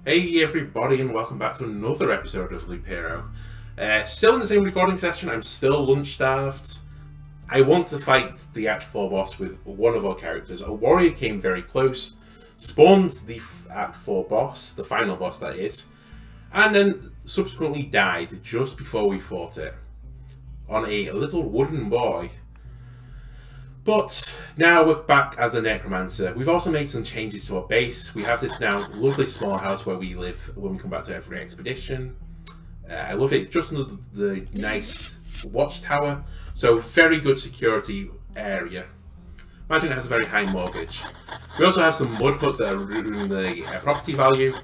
Hey everybody, and welcome back to another episode of Loop Hero. Still in the same recording session, I'm still lunch starved. I want to fight the Act 4 boss with one of our characters. A warrior came very close, spawned the Act 4 boss, the final boss that is, and then subsequently died just before we fought it, on a little wooden boy. But now we're back as a Necromancer. We've also made some changes to our base. We have this now lovely small house where we live when we come back to every expedition. I love it, just under the nice watchtower. So very good security area. Imagine it has a very high mortgage. We also have some mud huts that are ruining the property value.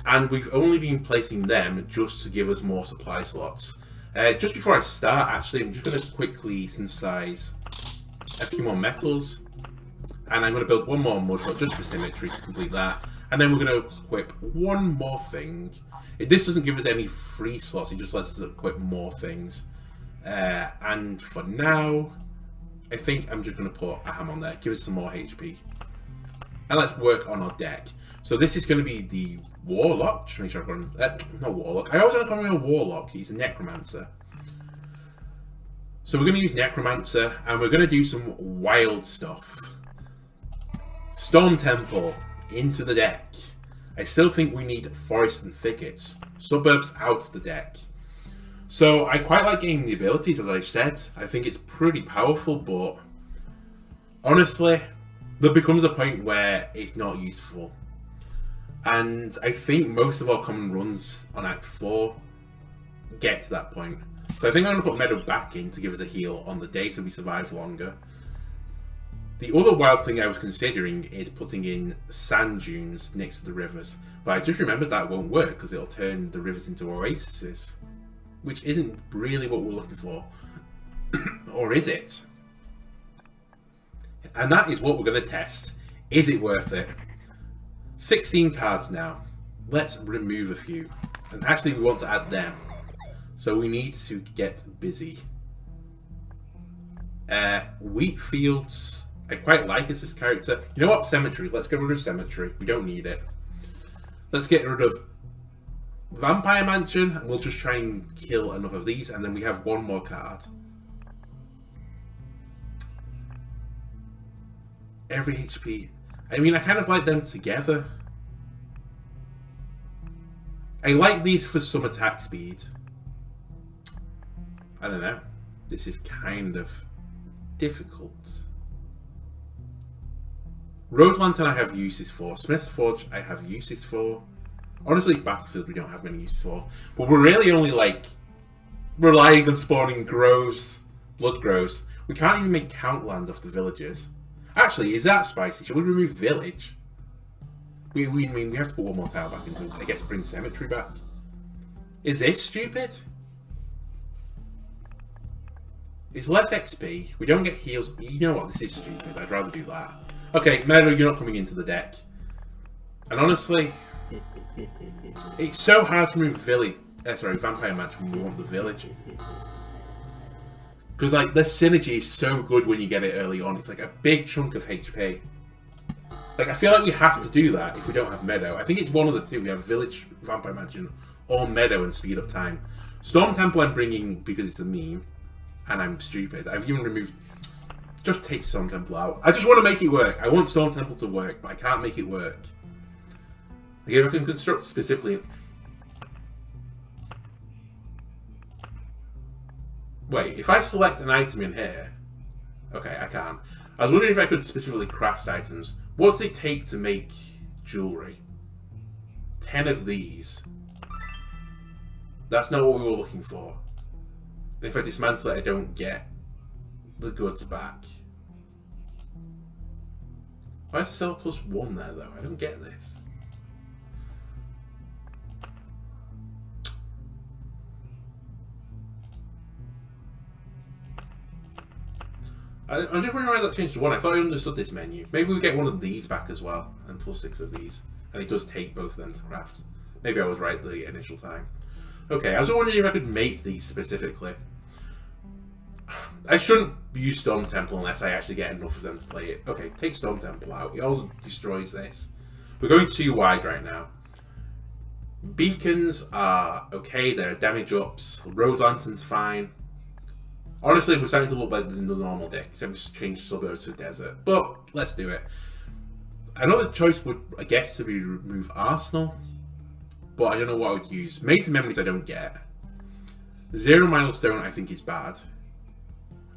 And we've only been placing them just to give us more supply slots. Just before I start, actually, I'm just going to quickly synthesize a few more metals, and I'm going to build one more mud hut just for symmetry to complete that, and then we're going to equip one more thing. This doesn't give us any free slots, it just lets us equip more things. And for now, I think I'm just going to put a ham on there, give us some more HP. And let's work on our deck. So this is going to be the Warlock, just make sure I've got not Warlock, I always want to call him a Warlock, he's a Necromancer. So we're going to use Necromancer, and we're going to do some wild stuff. Storm Temple into the deck. I still think we need Forest and Thickets. Suburbs out of the deck. So I quite like getting the abilities, as I've said. I think it's pretty powerful, but honestly, there becomes a point where it's not useful. And I think most of our common runs on Act 4 get to that point. So I think I'm going to put Meadow back in to give us a heal on the day so we survive longer. The other wild thing I was considering is putting in sand dunes next to the rivers. But I just remembered that won't work because it'll turn the rivers into oases. Which isn't really what we're looking for. Or is it? And that is what we're going to test. Is it worth it? 16 cards now. Let's remove a few. And actually we want to add them. So we need to get busy. Wheat fields, I quite like as this character. You know what? Cemetery. Let's get rid of Cemetery. We don't need it. Let's get rid of Vampire Mansion, and we'll just try and kill enough of these, and then we have one more card. Every HP. I mean, I kind of like them together. I like these for some attack speed. I don't know. This is kind of difficult. Road Lantern I have uses for. Smith's Forge I have uses for. Honestly, Battlefield we don't have many uses for. But we're really only like relying on spawning groves, blood groves. We can't even make Countland off the villages. Actually, is that spicy? Should we remove village? We have to put one more tile back into, I guess, bring Cemetery back. Is this stupid? It's less XP. We don't get heals. You know what? This is stupid. I'd rather do that. Okay, Meadow, you're not coming into the deck. And honestly, it's so hard to remove Vampire Match when we want the village. Because like the synergy is so good when you get it early on. It's like a big chunk of HP. Like I feel like we have to do that if we don't have Meadow. I think it's one of the two. We have Village, Vampire Mansion, or Meadow and speed up time. Storm Temple I'm bringing because it's a meme. And I'm stupid. I've even removed... Just take Storm Temple out. I just want to make it work. I want Storm Temple to work, but I can't make it work. Like if I can construct specifically... Wait, if I select an item in here... Okay, I can. I was wondering if I could specifically craft items. What does it take to make jewellery? 10 of these. That's not what we were looking for. If I dismantle it, I don't get the goods back. Why is the sell +1 there, though? I don't get this. I'm just wondering why that changed to 1. I thought I understood this menu. Maybe we get one of these back as well, and +6 of these. And it does take both of them to craft. Maybe I was right the initial time. Okay, I was wondering if I could make these specifically. I shouldn't use Storm Temple unless I actually get enough of them to play it. Okay, take Storm Temple out. It also destroys this. We're going too wide right now. Beacons are okay, they're damage ups. Road Lantern's fine. Honestly, we're starting to look like the normal deck, except we just changed Suburbs to Desert. But let's do it. Another choice would, I guess, to be remove Arsenal. But I don't know what I would use. Maze Memories I don't get. Zero Milestone I think is bad.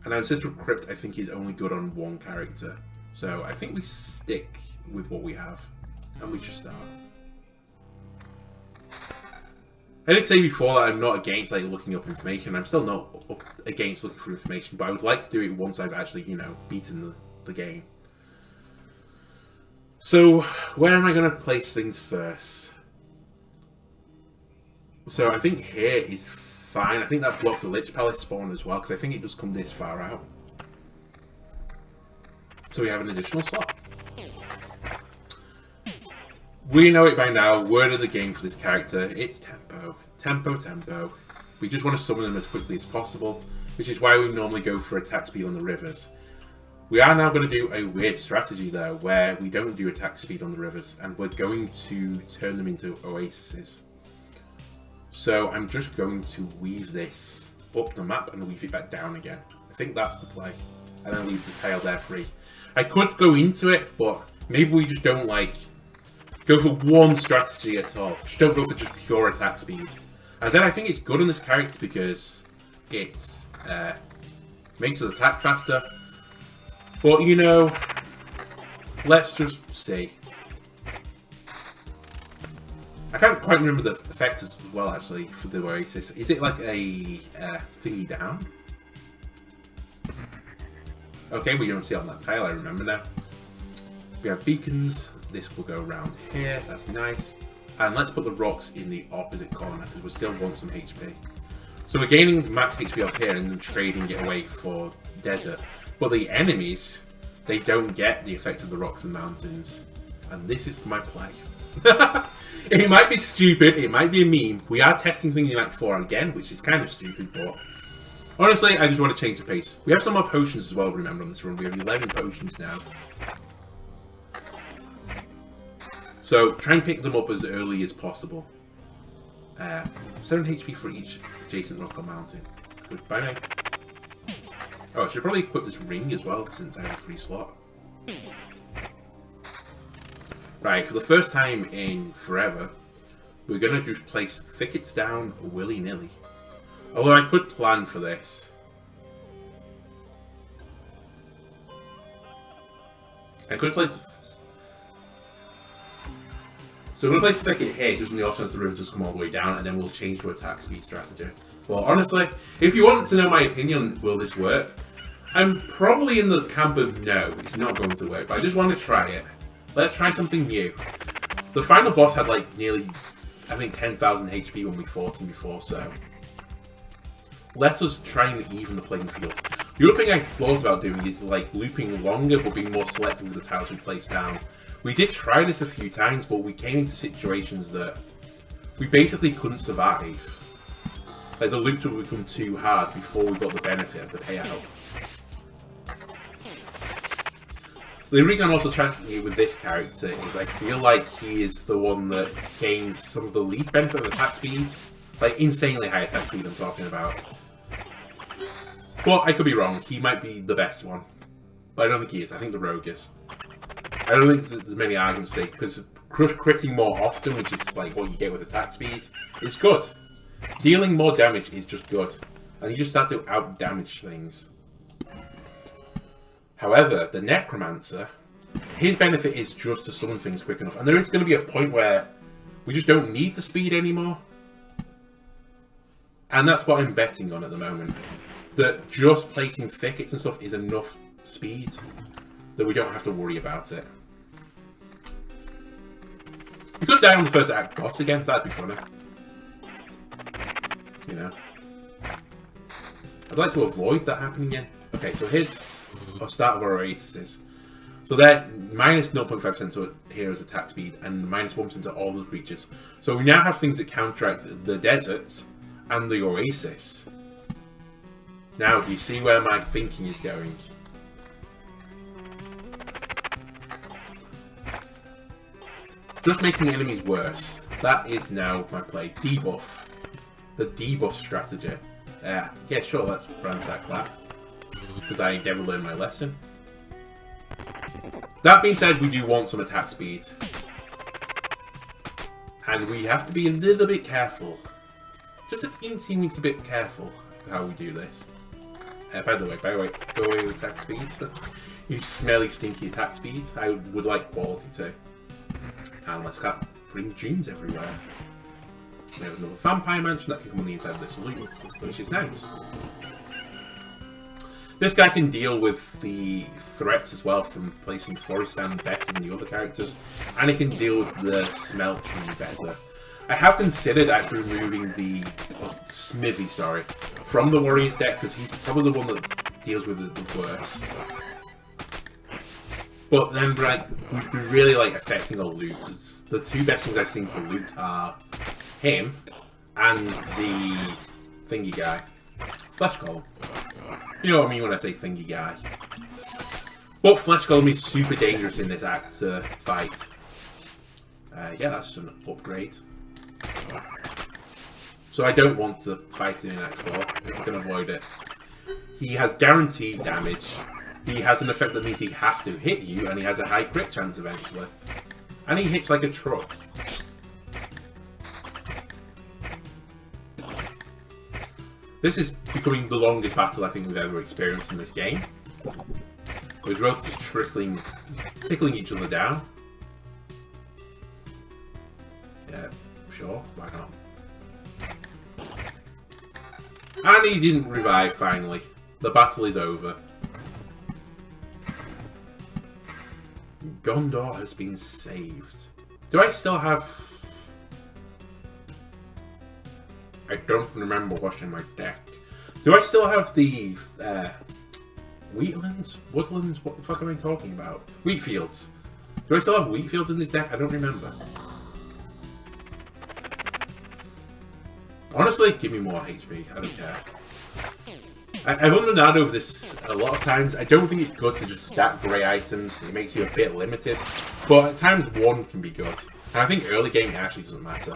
And Ancestral Crypt I think is only good on one character. So I think we stick with what we have. And we should start. I did say before that I'm not against like looking up information. I'm still not against looking for information, but I would like to do it once I've actually, you know, beaten the game. So where am I going to place things first? So I think here is fine. I think that blocks the Lich Palace spawn as well, because I think it does come this far out. So we have an additional slot. We know it by now. Word of the game for this character, it's tempo. Tempo, tempo. We just want to summon them as quickly as possible, which is why we normally go for attack speed on the rivers. We are now going to do a weird strategy though, where we don't do attack speed on the rivers, and we're going to turn them into oases. So I'm just going to weave this up the map and weave it back down again. I think that's the play. And then leave the tail there free. I could go into it, but maybe we just don't like go for one strategy at all. Just don't go for just pure attack speed. As then I think it's good on this character because it makes us attack faster. But you know, let's just see. I can't quite remember the effect as well actually for the Oasis. Is it like a thingy down? Okay, we don't see it on that tile, I remember now. We have beacons. This will go around here. That's nice. And let's put the rocks in the opposite corner because we still want some HP. So we're gaining max HP off here and then trading it away for desert. But the enemies, they don't get the effects of the rocks and mountains. And this is my play. It might be stupid. It might be a meme. We are testing things in Act 4 again, which is kind of stupid, but honestly, I just want to change the pace. We have some more potions as well, remember, on this run. We have 11 potions now. So, try and pick them up as early as possible. 7 HP for each adjacent rock or mountain. Goodbye, mate. Oh, I should probably equip this ring as well, since I have a free slot. Right, for the first time in forever, we're going to just place thickets down willy-nilly. Although I could plan for this. I could place... So we're going to place the thicket here, just in the off chance the river does come all the way down, and then we'll change to attack speed strategy. Well, honestly, if you want to know my opinion, will this work? I'm probably in the camp of no, it's not going to work, but I just want to try it. Let's try something new. The final boss had like nearly, I think, 10,000 HP when we fought him before, so let us try and even the playing field. The other thing I thought about doing is like looping longer but being more selective with the tiles we place down. We did try this a few times, but we came into situations that we basically couldn't survive. Like the loops would become too hard before we got the benefit of the payout. The reason I'm also tracking it with this character is I feel like he is the one that gains some of the least benefit of attack speed. Like insanely high attack speed I'm talking about. But I could be wrong, he might be the best one. But I don't think he is, I think the rogue is. I don't think there's many arguments to say, because critting more often, which is like what you get with attack speed, is good. Dealing more damage is just good. And you just start to out-damage things. However, the Necromancer, his benefit is just to summon things quick enough. And there is going to be a point where we just don't need the speed anymore. And that's what I'm betting on at the moment. That just placing thickets and stuff is enough speed that we don't have to worry about it. We could die on the first act boss again, that'd be funny. You know. I'd like to avoid that happening again. Okay, so here's our start of our oasis. So they're minus 0.5% to hero's attack speed and minus 1% to all the creatures. So we now have things that counteract the deserts and the oasis. Now, do you see where my thinking is going? Just making enemies worse. That is now my play. Debuff. The debuff strategy. Yeah, sure, let's ransack that. Because I never learned my lesson. That being said, we do want some attack speed. And we have to be a little bit careful. Just a teeny bit careful how we do this. By the way, go away with attack speed. You smelly, stinky attack speed. I would like quality too. And let's start putting tunes everywhere. We have another vampire mansion that can come on the inside of this loot, which is nice. This guy can deal with the threats as well from placing forest down better than the other characters, and he can deal with the smelt tree better. I have considered actually removing the Smithy, from the Warriors deck because he's probably the one that deals with it the worst. But then, like, we'd be really like affecting the loot because the two best things I've seen for loot are him and the thingy guy, Flesh Golem. You know what I mean when I say thingy guy. But Flesh Golem is super dangerous in this act to fight. Yeah, that's an upgrade. So I don't want to fight in Act 4 if I can avoid it. He has guaranteed damage. He has an effect that means he has to hit you, and he has a high crit chance eventually. And he hits like a truck. This is becoming the longest battle I think we've ever experienced in this game. With both just tickling each other down. Yeah, sure, why not? And he didn't revive finally. The battle is over. Gondor has been saved. Do I still have... I don't remember what's in my deck. Do I still have the wheatlands? Woodlands? What the fuck am I talking about? Wheatfields. Do I still have wheatfields in this deck? I don't remember. Honestly, give me more HP. I don't care. I've underdone over this a lot of times. I don't think it's good to just stack grey items. It makes you a bit limited. But at times, one can be good. And I think early game, it actually doesn't matter.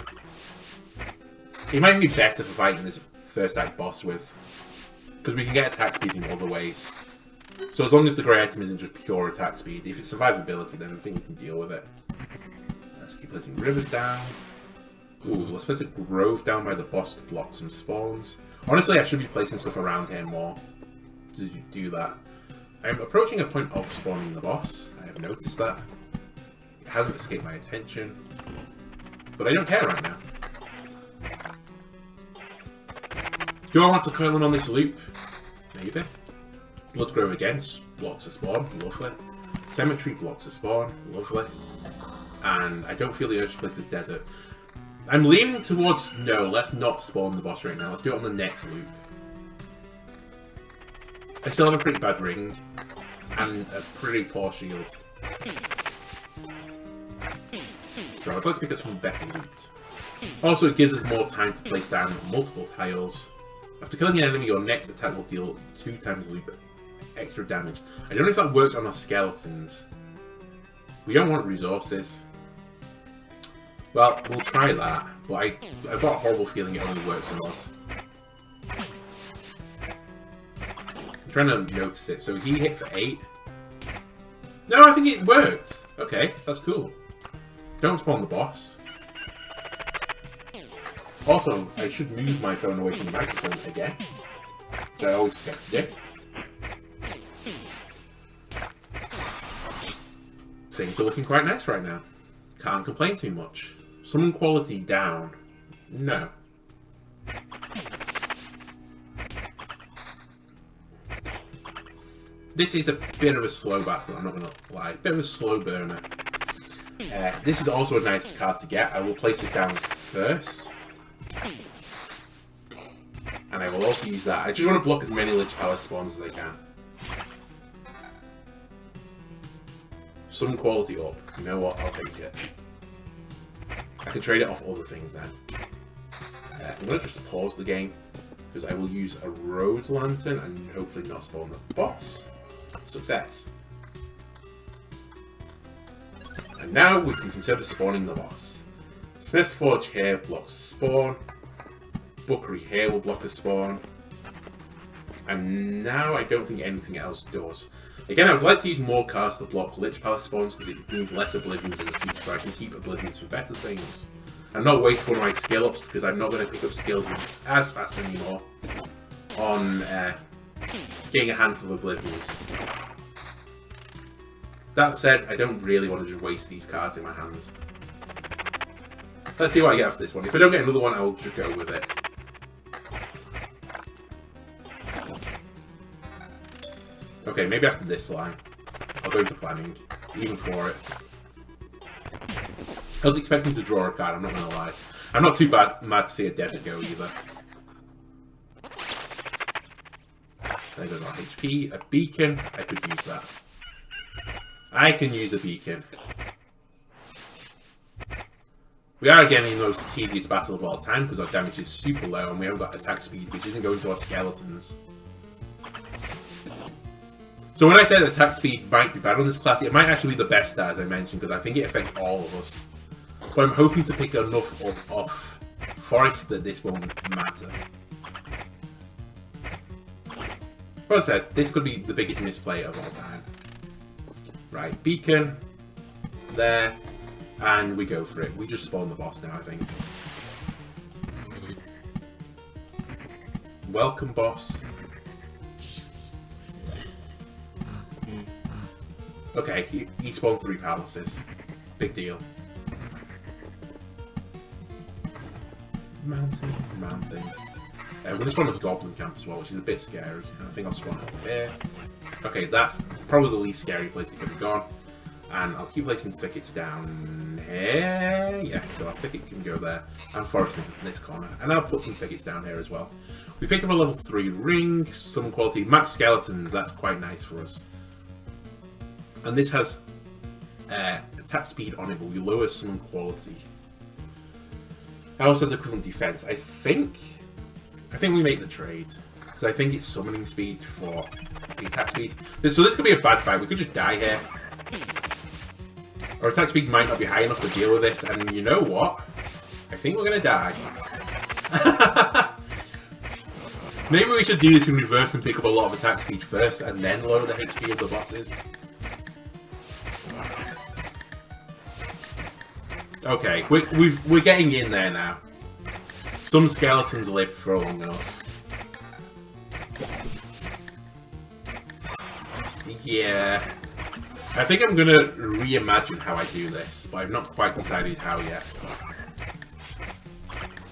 It might be better for fighting this first act boss with, because we can get attack speed in other ways. So as long as the grey item isn't just pure attack speed, if it's survivability, then I think we can deal with it. Let's keep placing rivers down. Ooh, let's place a grove down by the boss to block some spawns. Honestly, I should be placing stuff around here more to do that. I'm approaching a point of spawning the boss. I have noticed that. It hasn't escaped my attention. But I don't care right now. Do I want to curl in on this loop? Maybe. Bloodgrove against blocks a spawn, lovely. Cemetery blocks a spawn, lovely. And I don't feel the urge to place this desert. I'm leaning towards, no, let's not spawn the boss right now. Let's do it on the next loop. I still have a pretty bad ring. And a pretty poor shield. So I'd like to pick up some better loot. Also, it gives us more time to place down multiple tiles. After killing an enemy, your next attack will deal 2 times loop extra damage. I don't know if that works on our skeletons. We don't want resources. Well, we'll try that, but I've got a horrible feeling it only works on us. I'm trying to notice it. So he hit for 8. No, I think it worked. Okay, that's cool. Don't spawn the boss. Also, I should move my phone away from the microphone again, which I always forget to do. Things are looking quite nice right now. Can't complain too much. Summon quality down. No. This is a bit of a slow battle, I'm not going to lie. Bit of a slow burner. This is also a nice card to get. I will place it down first. And I will also use that. I just want to block as many Lich Palace spawns as I can. Some quality up. You know what? I'll take it. I can trade it off other things then. I'm going to just pause the game, because I will use a Rhodes Lantern and hopefully not spawn the boss. Success. And now we can consider spawning the boss. Smith's Forge here blocks a spawn. Bookery here will block a spawn. And now I don't think anything else does. Again, I would like to use more cards to block Lich Palace spawns because it means less Oblivions in the future, but I can keep Oblivions for better things. I'm not wasting one of my skill ups because I'm not going to pick up skills as fast anymore on getting a handful of Oblivions. That said, I don't really want to just waste these cards in my hands. Let's see what I get after this one. If I don't get another one, I'll just go with it. Okay, maybe after this line, I'll go into planning, even for it. I was expecting to draw a card, I'm not going to lie. I'm not too mad to see a desert go either. There goes our HP, a beacon, I could use that. I can use a beacon. We are getting the most tedious battle of all time because our damage is super low and we haven't got attack speed, which isn't going to our skeletons. So when I said attack speed might be bad on this class, it might actually be the best as I mentioned, because I think it affects all of us. But I'm hoping to pick enough off Forest that this won't matter. But as I said, this could be the biggest misplay of all time. Right, beacon, there, and we go for it. We just spawn the boss now, I think. Welcome, boss. Okay, he spawned 3 palaces. Big deal. Mountain. We're going to spawn a goblin camp as well, which is a bit scary. I think I'll spawn over here. Okay, that's probably the least scary place it could have gone. And I'll keep placing thickets down here. Yeah, so our thicket can go there. And forest in this corner. And I'll put some thickets down here as well. We picked up a level 3 ring, some quality. Max skeletons, that's quite nice for us. And this has attack speed on it, but we lower summon quality. I also have equivalent defense. I think we make the trade. Because I think it's summoning speed for the attack speed. So this could be a bad fight. We could just die here. Our attack speed might not be high enough to deal with this. And you know what? I think we're going to die. Maybe we should do this in reverse and pick up a lot of attack speed first. And then lower the HP of the bosses. Okay, we're getting in there now. Some skeletons live for long enough. Yeah. I think I'm gonna reimagine how I do this, but I've not quite decided how yet.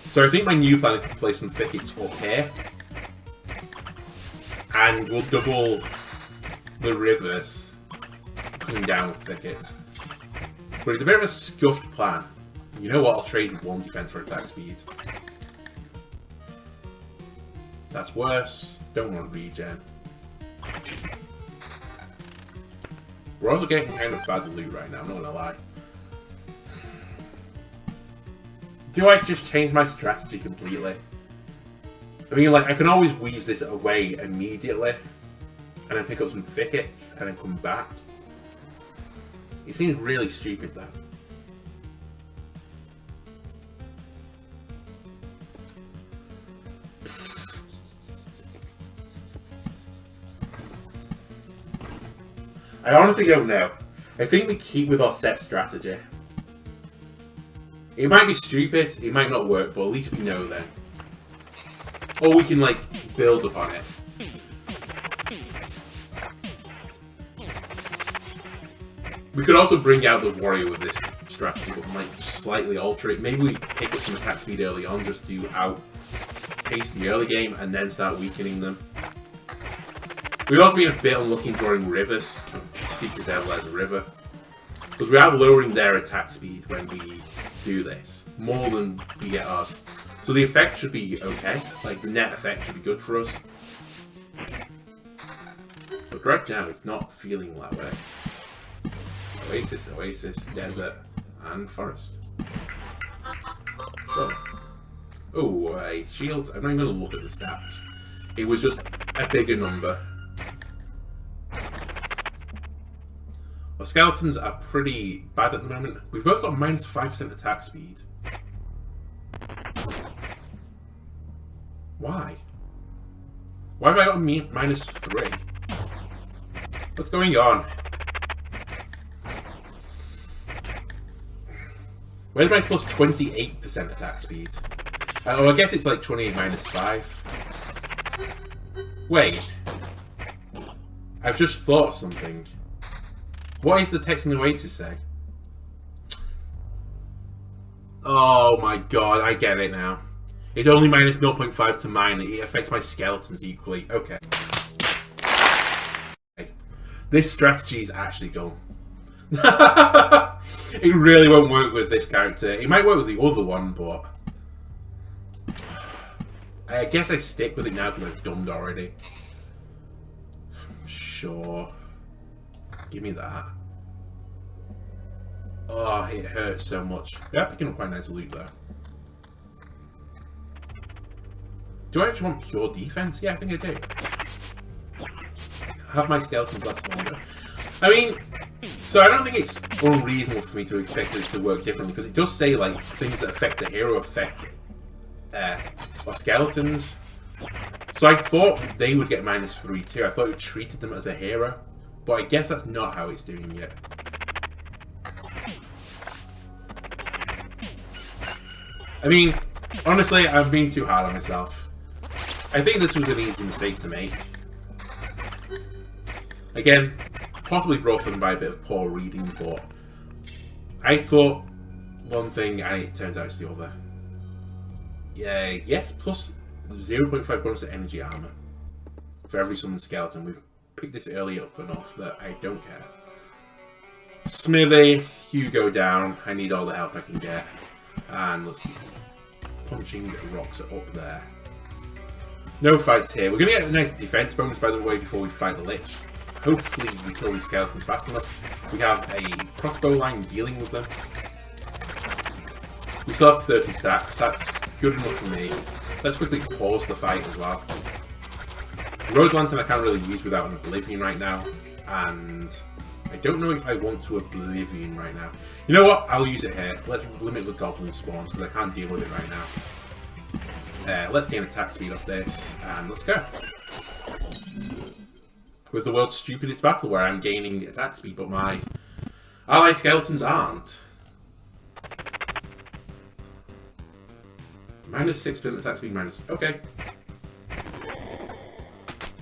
So I think my new plan is to place some thickets up here. And we'll double the rivers coming down with thickets. But it's a bit of a scuffed plan. You know what? I'll trade 1 defense for attack speed. That's worse. Don't want regen. We're also getting kind of bad loot right now, I'm not gonna lie. Do I just change my strategy completely? I mean, like, I can always weave this away immediately. And then pick up some thickets, and then come back. It seems really stupid, that. I honestly don't know. I think we keep with our set strategy. It might be stupid, it might not work, but at least we know then. Or we can, like, build upon it. We could also bring out the warrior with this strategy, but might slightly alter it. Maybe we pick up some attack speed early on just to outpace the early game and then start weakening them. We've also been a bit unlucky drawing rivers. Keep the devil as a river. Because we are lowering their attack speed when we do this. More than we get ours. So the effect should be okay. Like, the net effect should be good for us. But right now, it's not feeling that way. Oasis, oasis, desert, and forest. So. Oh, shields. I'm not even going to look at the stats. It was just a bigger number. Our skeletons are pretty bad at the moment. We've both got minus 5% attack speed. Why? Why have I got a -3? What's going on? Where's my plus 28% attack speed? Oh, I guess it's like 28 -5. Wait. I've just thought something. What is the text in the Oasis say? Oh my god, I get it now. It's only -0.5 to mine. It affects my skeletons equally. Okay. This strategy is actually gone. It really won't work with this character. It might work with the other one, but I guess I stick with it now because I've done it already. Sure. Give me that. Oh, it hurts so much. We are picking up quite nice loot though. Do I actually want pure defense? Yeah, I think I do. Have my skeletons last longer. I mean, so I don't think it's unreasonable for me to expect it to work differently, because it does say like things that affect the hero affect or skeletons. So I thought they would get -3 too. I thought it treated them as a hero, but I guess that's not how it's doing yet. I mean, honestly, I'm being too hard on myself. I think this was an easy mistake to make. Again, possibly brought on by a bit of poor reading, but I thought one thing and it turns out it's the other. Yeah, yes, plus 0.5 bonus to energy armor for every summoned skeleton. We've picked this early up enough that I don't care. Smithy, you go down. I need all the help I can get. And let's keep punching rocks up there. No fights here. We're going to get a nice defense bonus, by the way, before we fight the Lich. Hopefully we kill these skeletons fast enough. We have a crossbow line dealing with them. We still have 30 stacks. That's good enough for me. Let's quickly pause the fight as well. Road Lantern I can't really use without an Oblivion right now. And I don't know if I want to Oblivion right now. You know what? I'll use it here. Let's limit the goblin spawns because I can't deal with it right now. Let's gain attack speed off this. And let's go. With the world's stupidest battle where I'm gaining attack speed, but my ally skeletons aren't. -6% attack speed, okay.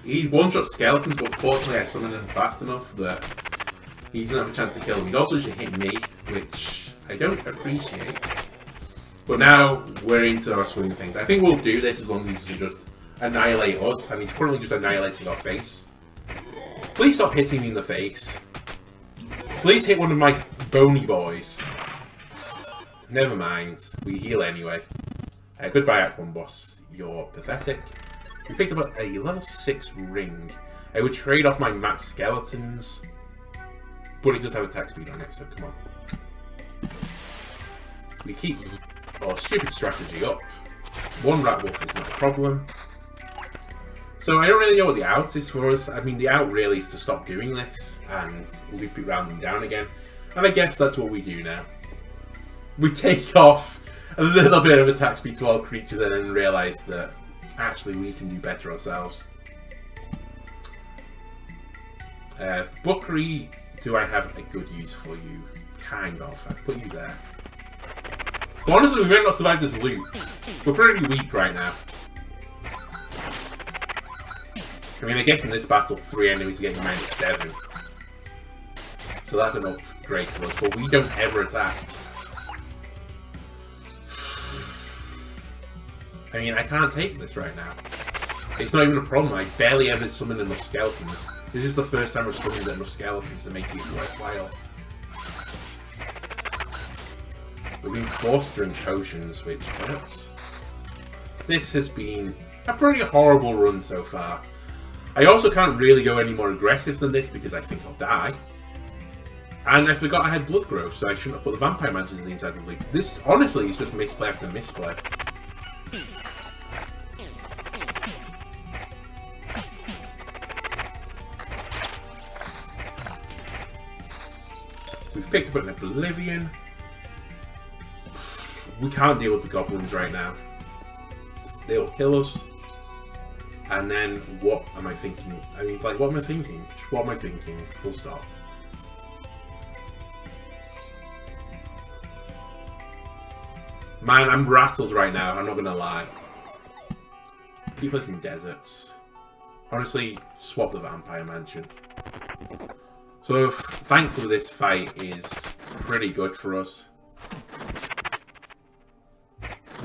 He one-shot skeletons, but fortunately I summoned him fast enough that he doesn't have a chance to kill him. He's also just hit me, which I don't appreciate. But now we're into our swing of things. I think we'll do this as long as he can just annihilate us, and he's currently just annihilating our face. Please stop hitting me in the face. Please hit one of my bony boys. Never mind. We heal anyway. Goodbye, Act 1 boss. You're pathetic. We picked up a level 6 ring. I would trade off my max skeletons, but it does have attack speed on it, so come on. We keep our stupid strategy up. One rat wolf is not a problem. So I don't really know what the out is for us. I mean, the out really is to stop doing this and loop it round and down again. And I guess that's what we do now. We take off a little bit of attack speed to all creatures and then realise that actually we can do better ourselves. Bookery, do I have a good use for you? Kind of. I'd put you there. But honestly, we might not survive this loop. We're pretty weak right now. I mean, I guess in this battle, 3 enemies are getting -7. So that's an upgrade for us, but we don't ever attack. I mean, I can't take this right now. It's not even a problem. I barely ever summon enough skeletons. This is the first time I've summoned enough skeletons to make it worthwhile. We've been forced to drink potions, which hurts. This has been a pretty horrible run so far. I also can't really go any more aggressive than this because I think I'll die. And I forgot I had blood growth, so I shouldn't have put the vampire mansions in the inside of the loop. This, honestly, is just misplay after misplay. We've picked up an Oblivion. We can't deal with the goblins right now. They'll kill us. And then, what am I thinking? I mean, like, what am I thinking? What am I thinking? Full stop. Man, I'm rattled right now, I'm not gonna lie. Keep us in deserts. Honestly, swap the Vampire Mansion. So, thankfully this fight is pretty good for us.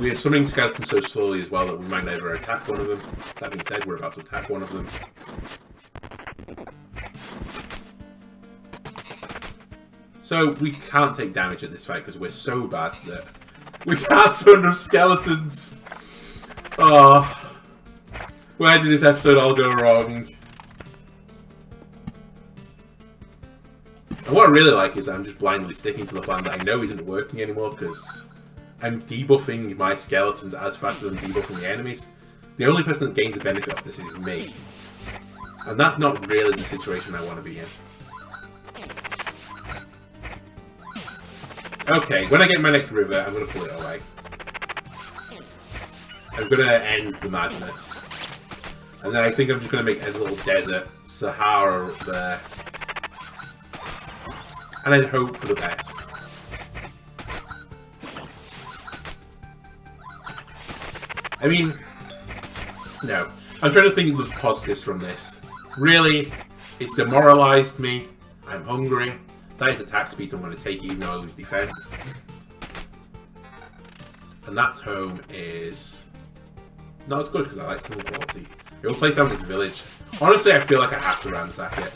We are summoning skeletons so slowly as well that we might never attack one of them. That being said, we're about to attack one of them. So we can't take damage at this fight because we're so bad that we can't summon enough skeletons. Oh, where did this episode all go wrong? And what I really like is I'm just blindly sticking to the plan that I know isn't working anymore because I'm debuffing my skeletons as fast as I'm debuffing the enemies. The only person that gains the benefit of this is me. And that's not really the situation I want to be in. Okay, when I get my next river, I'm going to pull it away. I'm going to end the madness. And then I think I'm just going to make a little desert, Sahara up there. And I'd hope for the best. I mean, no. I'm trying to think of the positives from this. Really, it's demoralised me. I'm hungry. That is attack speed I'm going to take even though I lose defense. And that home is not as good because I like some quality. It will place down this village. Honestly, I feel like I have to ransack it.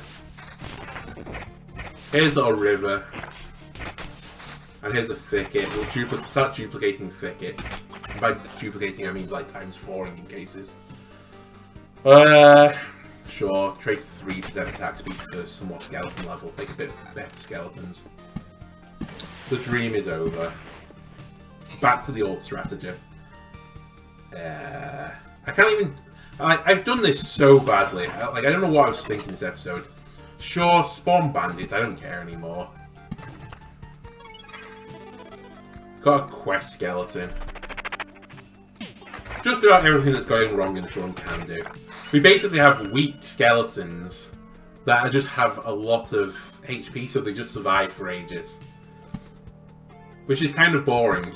Here's a little river. And here's a thicket. We'll start duplicating thickets. By duplicating, I mean like ×4 in cases. Sure. Trade 3% attack speed for some more skeleton level. Make a bit better skeletons. The dream is over. Back to the old strategy. I can't even... I've done this so badly. I don't know what I was thinking this episode. Sure, spawn bandits. I don't care anymore. Got a quest skeleton. Just about everything that's going wrong in this run can do. We basically have weak skeletons that just have a lot of HP, so they just survive for ages. Which is kind of boring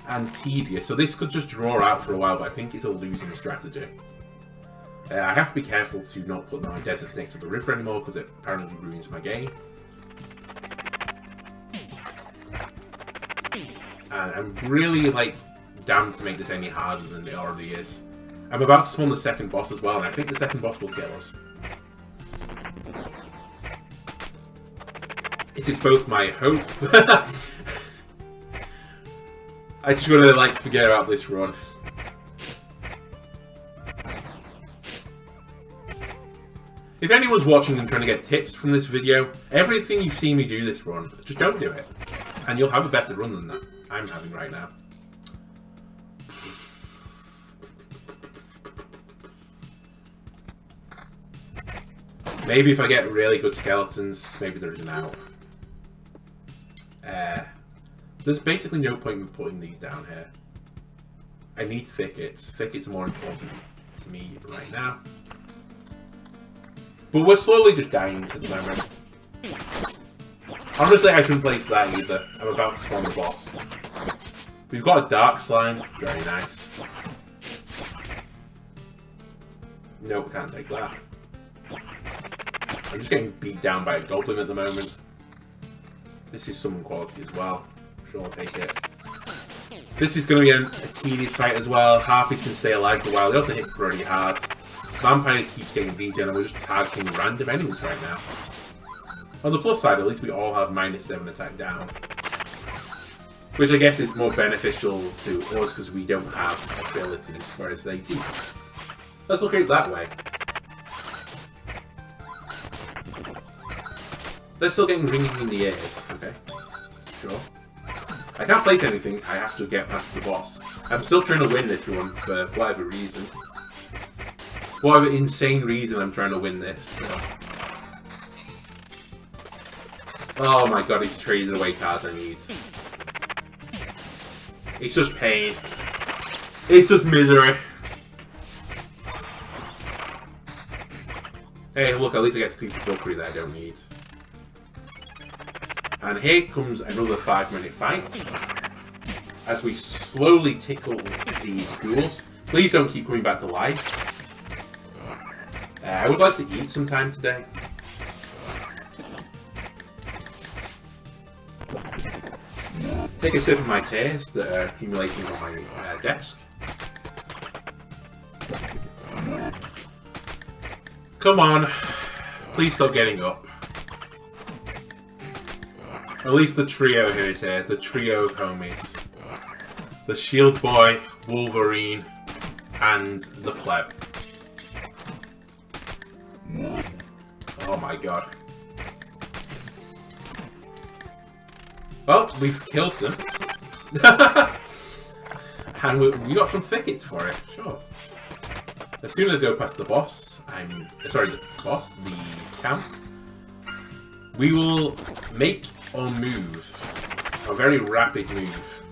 and tedious. So this could just draw out for a while, but I think it's a losing strategy. I have to be careful to not put my deserts next to the river anymore because it apparently ruins my game. And I'm really like damned to make this any harder than it already is. I'm about to spawn the second boss as well, and I think the second boss will kill us. It is both my hope. I just want to like forget about this run. If anyone's watching and trying to get tips from this video, everything you've seen me do this run, just don't do it. And you'll have a better run than that I'm having right now. Maybe if I get really good skeletons, maybe there's an out. There's basically no point in putting these down here. I need thickets. Thickets are more important to me right now. But we're slowly just dying at the moment. Honestly, I shouldn't place that either. I'm about to spawn the boss. We've got a dark slime. Very nice. Nope, can't take that. I'm just getting beat down by a goblin at the moment. This is summon quality as well. Sure, I'll take it. This is going to be a tedious fight as well. Harpies can stay alive for a while. They also hit pretty hard. Vampire keeps getting regen and we're just targeting random enemies right now. On the plus side, at least we all have -7 attack down. Which I guess is more beneficial to us because we don't have abilities, whereas they do. Let's look at it that way. They're still getting ringing in the ears. Okay. Sure. I can't place anything. I have to get past the boss. I'm still trying to win this one for whatever reason. Whatever insane reason I'm trying to win this. So. Oh my god, he's traded away cards I need. It's just pain. It's just misery. Hey, look, at least I get to keep the Valkyrie that I don't need. And here comes another 5-minute fight. As we slowly tickle these ghouls. Please don't keep coming back to life. I would like to eat sometime today. Take a sip of my tears that are accumulating on my desk. Come on, please stop getting up. At least the trio here is here, the trio of homies. The Shield Boy, Wolverine, and the Pleb. Oh my god. Well, we've killed them. And we got some thickets for it, sure. As soon as I go past the boss, the camp, we will make or move. A very rapid move.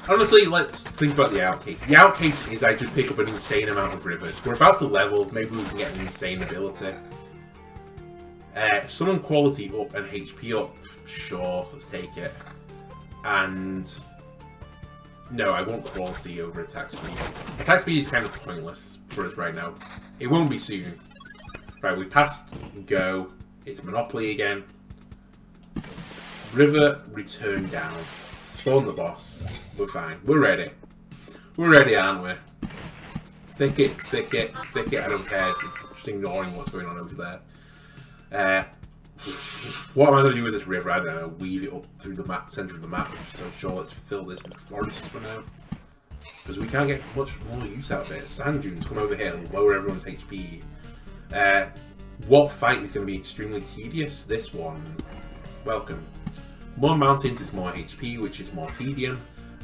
Honestly, let's think about the outcase. The outcase is I just pick up an insane amount of rivers. We're about to level, maybe we can get an insane ability. Summon quality up and HP up. Sure, let's take it. And no, I want quality over attack speed. Attack speed is kind of pointless for us right now. It won't be soon. Right, we passed go. It's Monopoly again. River, return down. Spawn the boss. We're fine. We're ready. We're ready, aren't we? Thicket, thicket, thicket. I don't care. Just ignoring what's going on over there. What am I going to do with this river? I don't know. Weave it up through the map, center of the map. So sure, let's fill this with forests for now. Because we can't get much more use out of it. Sand dunes come over here and lower everyone's HP. What fight is going to be extremely tedious? This one. Welcome. More mountains is more HP, which is more tedium.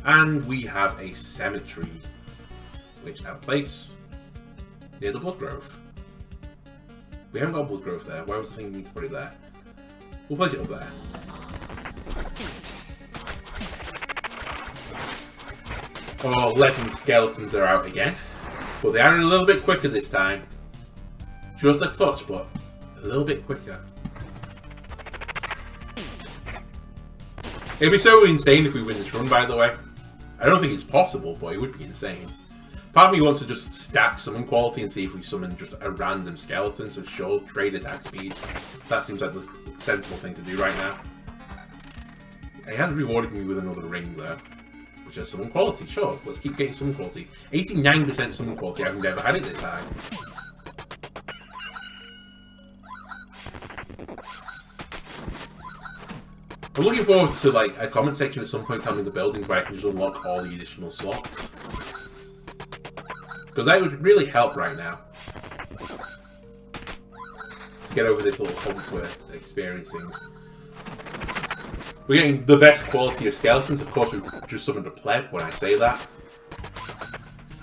And we have a cemetery, which I place near the Blood Grove. We haven't got a Blood Grove there. Why was the thing we need to put it there? We'll place it up there. Oh, legend skeletons are out again. But they are a little bit quicker this time. Just a touch, but a little bit quicker. It'd be so insane if we win this run, by the way. I don't think it's possible, but it would be insane. Part of me wants to just stack summon quality and see if we summon just a random skeleton, so sure, trade attack speed. That seems like the sensible thing to do right now. It has rewarded me with another ring though, which has summon quality. Sure, let's keep getting summon quality. 89% summon quality, I've never had it this high. I'm looking forward to like a comment section at some point telling me the buildings where I can just unlock all the additional slots. Because that would really help right now. To get over this little hump we're experiencing. We're getting the best quality of skeletons. Of course, we've just summoned a pleb when I say that.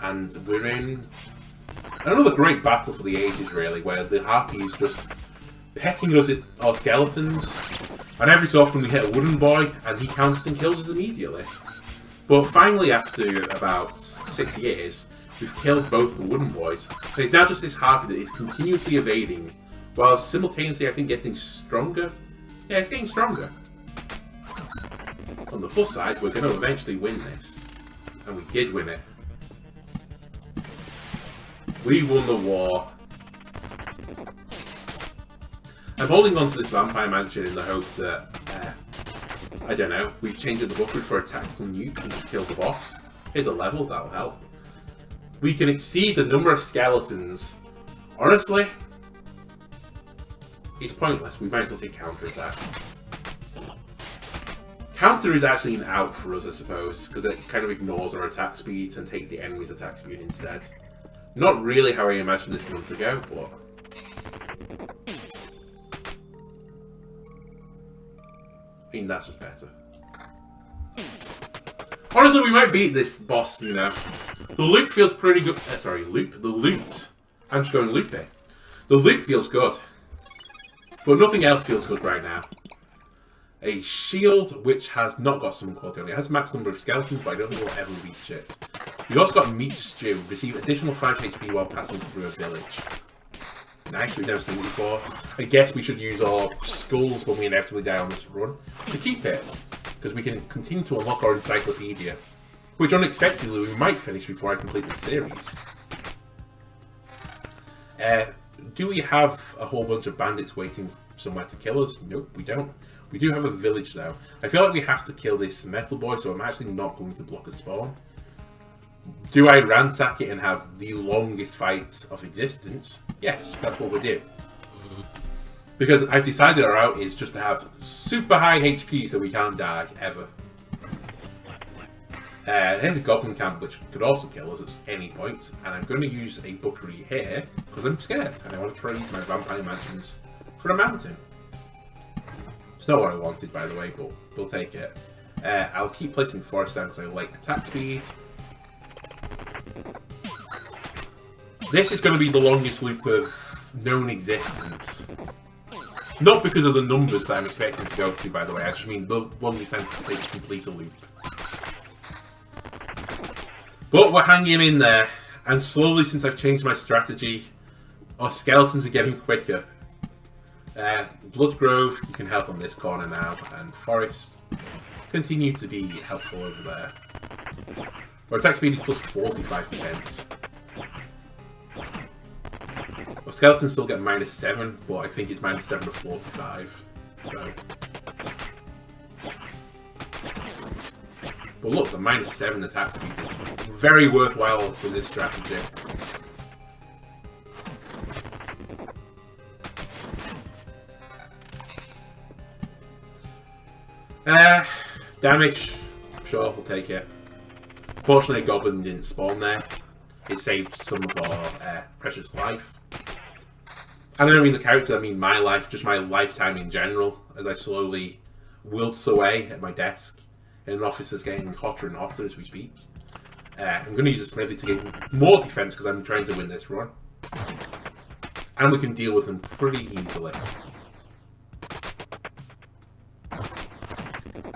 And we're in another great battle for the ages, really, where the harpy is just pecking us at our skeletons. And every so often we hit a wooden boy, and he counters and kills us immediately. But finally, after about 6 years, we've killed both the wooden boys. And it's now just this harpy that is continuously evading, while simultaneously, I think, getting stronger. Yeah, it's getting stronger. On the plus side, we're going to eventually win this. And we did win it. We won the war. I'm holding on to this vampire mansion in the hope that, I don't know, we've changed the book route for a tactical nuke and just kill the boss. Here's a level, that'll help. We can exceed the number of skeletons. Honestly, it's pointless. We might as well take counter attack. Counter is actually an out for us, I suppose, because it kind of ignores our attack speeds and takes the enemy's attack speed instead. Not really how I imagined this run to go, but I mean, that's just better. Honestly, we might beat this boss, you know. The loot feels pretty good. Sorry, loot. The loot. I'm just going loot it. The loot feels good. But nothing else feels good right now. A shield which has not got summon quality on it. It has max number of skeletons, but I don't think we'll ever reach it. We've also got meat stew. Receive additional 5 HP while passing through a village. Nice, we've never seen it before. I guess we should use our skulls when we inevitably die on this run to keep it, because we can continue to unlock our encyclopedia, which unexpectedly we might finish before I complete the series. Do we have a whole bunch of bandits waiting somewhere to kill us? Nope, we don't. We do have a village though. I feel like we have to kill this metal boy, so I'm actually not going to block a spawn. Do I ransack it and have the longest fights of existence? Yes, that's what we do. Because I've decided our route is just to have super high HP so we can't die, ever. Here's a goblin camp which could also kill us at any point, and I'm going to use a bookery here because I'm scared and I want to trade my vampire mansions for a mountain. It's not what I wanted, by the way, but we'll take it. I'll keep placing forest down because I like attack speed. This is going to be the longest loop of known existence. Not because of the numbers that I'm expecting to go to, by the way. I just mean the longest time to complete a loop. But we're hanging in there, and slowly, since I've changed my strategy, our skeletons are getting quicker. Bloodgrove, you can help on this corner now, and Forest continue to be helpful over there. Our attack speed is plus 45%. Our skeletons still get -7, but I think it's -7 to 45. So. But look, the -7 attack speed is very worthwhile for this strategy. Damage, sure, we'll take it. Fortunately, a goblin didn't spawn there. It saved some of our precious life. And I don't mean the character, I mean my life, just my lifetime in general, as I slowly wilts away at my desk in an office that's getting hotter and hotter as we speak. I'm going to use a smithy to get more defense because I'm trying to win this run. And we can deal with them pretty easily.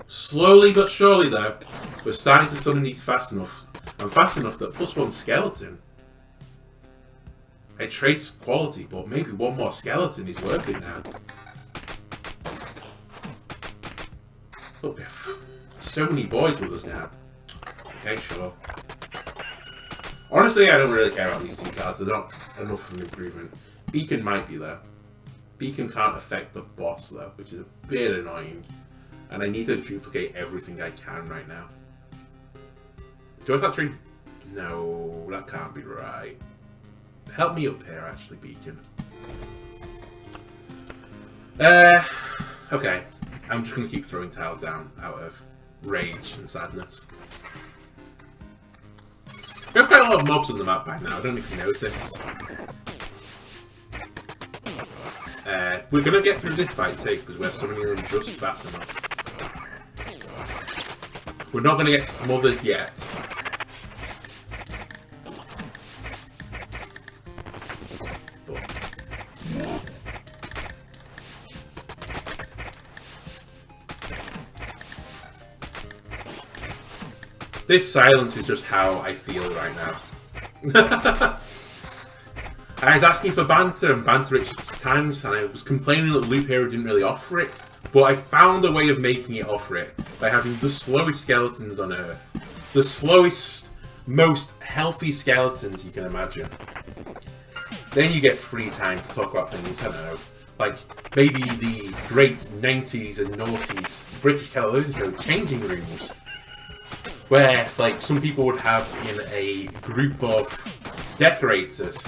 Slowly but surely though, we're starting to summon these fast enough. And fast enough that +1 skeleton. It trades quality, but maybe one more skeleton is worth it now. Look, we have so many boys with us now. Okay, sure. Honestly, I don't really care about these two cards. They're not enough of an improvement. Beacon might be there. Beacon can't affect the boss though, which is a bit annoying. And I need to duplicate everything I can right now. Do I start trading? No, that can't be right. Help me up here, actually, Beacon. Okay. I'm just going to keep throwing tiles down out of rage and sadness. We have quite a lot of mobs on the map by now. I don't know if you noticed. We're going to get through this fight safe because we're summoning them just fast enough. We're not going to get smothered yet. This silence is just how I feel right now. I was asking for banter and banter-rich times, and I was complaining that Loop Hero didn't really offer it, but I found a way of making it offer it by having the slowest skeletons on Earth. The slowest, most healthy skeletons you can imagine. Then you get free time to talk about things, I don't know, like maybe the great 90s and noughties British television show, Changing Rooms. Where, like, some people would have in a group of decorators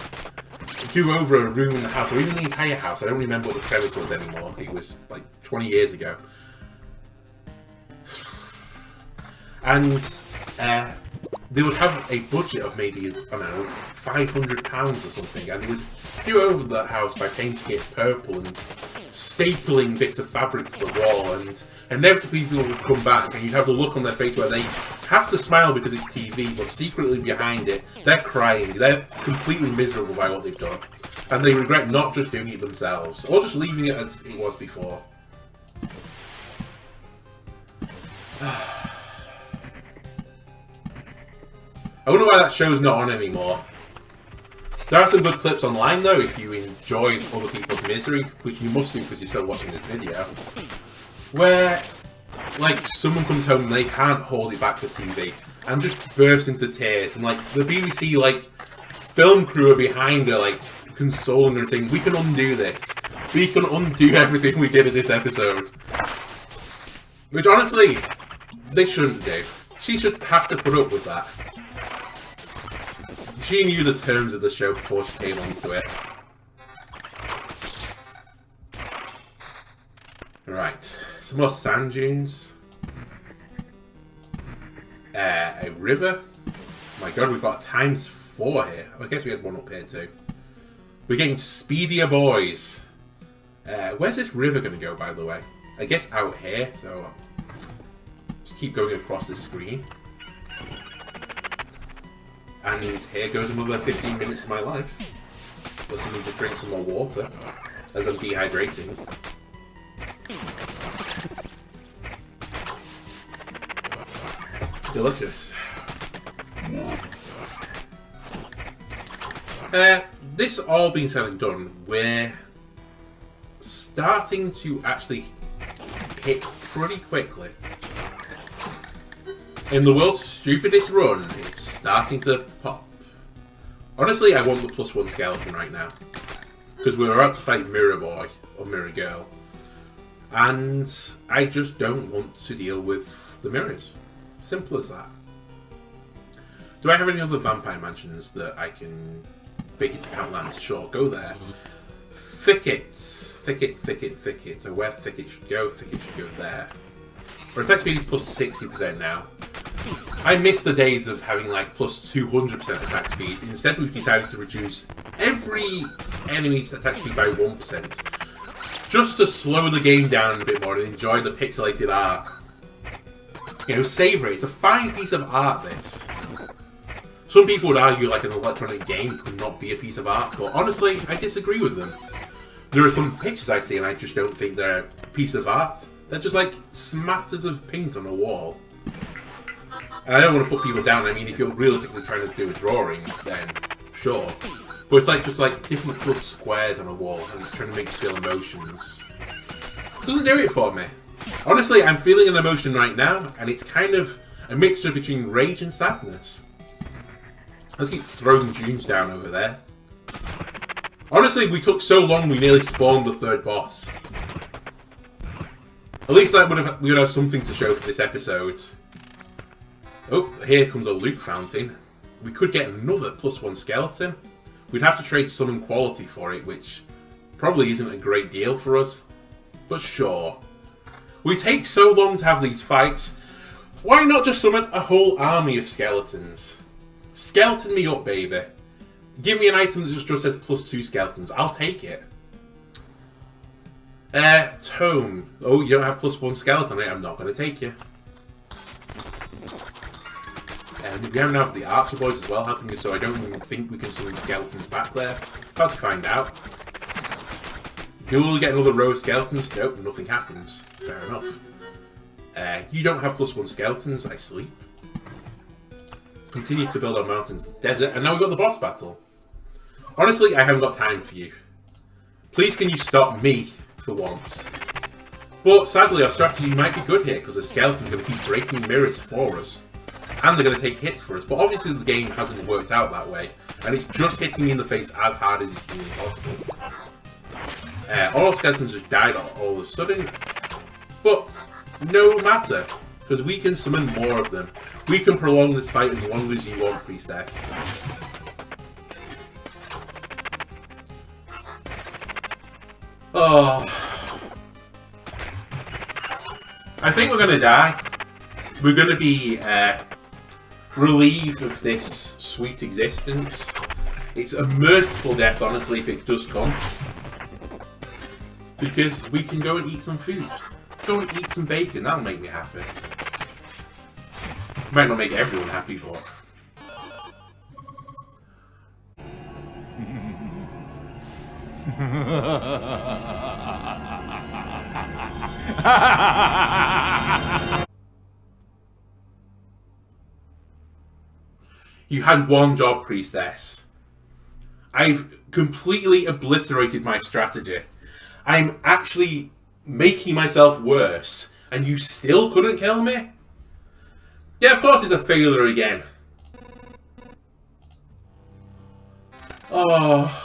do over a room in the house, or even the entire house. I don't remember what the premise was anymore. It was, like, 20 years ago. And they would have a budget of maybe, I don't know, £500 or something, and they would do over the house by painting it purple and stapling bits of fabric to the wall, and inevitably people would come back and you'd have the look on their face where they have to smile because it's TV, but secretly behind it, they're crying. They're completely miserable by what they've done. And they regret not just doing it themselves, or just leaving it as it was before. I wonder why that show's not on anymore. There are some good clips online though if you enjoy other people's misery, which you must do because you're still watching this video, where like someone comes home and they can't hold it back for TV and just burst into tears, and like the BBC like film crew are behind her like consoling her and saying, we can undo this, we can undo everything we did in this episode. Which honestly, they shouldn't do. She should have to put up with that. She knew the terms of the show before she came onto it. Right, some more sand dunes. A river. My god, we've got ×4 here. I guess we had one up here too. We're getting speedier boys. Where's this river going to go, by the way? I guess out here, so just keep going across the screen. And here goes another 15 minutes of my life. Let's me just drink some more water as I'm dehydrating. Delicious. This all being said and done, we're starting to actually hit pretty quickly. In the world's stupidest run, it's starting to pop. Honestly, I want the +1 skeleton right now. Because we're about to fight Mirror Boy, or Mirror Girl. And I just don't want to deal with the mirrors. Simple as that. Do I have any other vampire mansions that I can bake into Countlands? Sure, go there. Thickets. Thicket. So where Thicket should go there. Our attack speed is +60% now. I miss the days of having like +200% attack speed. Instead, we've decided to reduce every enemy's attack speed by 1%. Just to slow the game down a bit more and enjoy the pixelated art. You know, savour it. It's a fine piece of art, this. Some people would argue like an electronic game could not be a piece of art, but honestly, I disagree with them. There are some pictures I see and I just don't think they're a piece of art. They're just like smatters of paint on a wall. And I don't want to put people down. I mean, if you're realistically trying to do a drawing, then sure. But it's like just like different little squares on a wall and it's trying to make you feel emotions. It doesn't do it for me. Honestly, I'm feeling an emotion right now, and it's kind of a mixture between rage and sadness. Let's keep throwing dunes down over there. Honestly, we took so long we nearly spawned the third boss. At least that we would have something to show for this episode. Oh, here comes a loot fountain. We could get another +1 skeleton. We'd have to trade summon quality for it, which probably isn't a great deal for us. But sure. We take so long to have these fights. Why not just summon a whole army of skeletons? Skeleton me up, baby. Give me an item that just says +2 skeletons. I'll take it. Tome. Oh, you don't have +1 skeleton. I'm not going to take you. And we have now the Archer Boys as well helping me, so I don't even think we can summon skeletons back there. About to find out. Do we get another row of skeletons? Nope, nothing happens. Fair enough. You don't have +1 skeletons. I sleep. Continue to build our mountains in the desert, and now we've got the boss battle. Honestly, I haven't got time for you. Please can you stop me for once? But sadly, our strategy might be good here, because the skeleton's going to keep breaking mirrors for us. And they're going to take hits for us, but obviously the game hasn't worked out that way, and it's just hitting me in the face as hard as it's humanly possible. All our skeletons just died all of a sudden, but no matter, because we can summon more of them. We can prolong this fight as long as you want, Priestess. Oh. I think we're going to die. We're going to be relieved of this sweet existence. It's a merciful death, honestly, if it does come. Because we can go and eat some food. Let's go and eat some bacon, that'll make me happy. Might not make everyone happy, but... You had one job, Priestess. I've completely obliterated my strategy. I'm actually making myself worse, and you still couldn't kill me? Yeah, of course it's a failure again. Oh.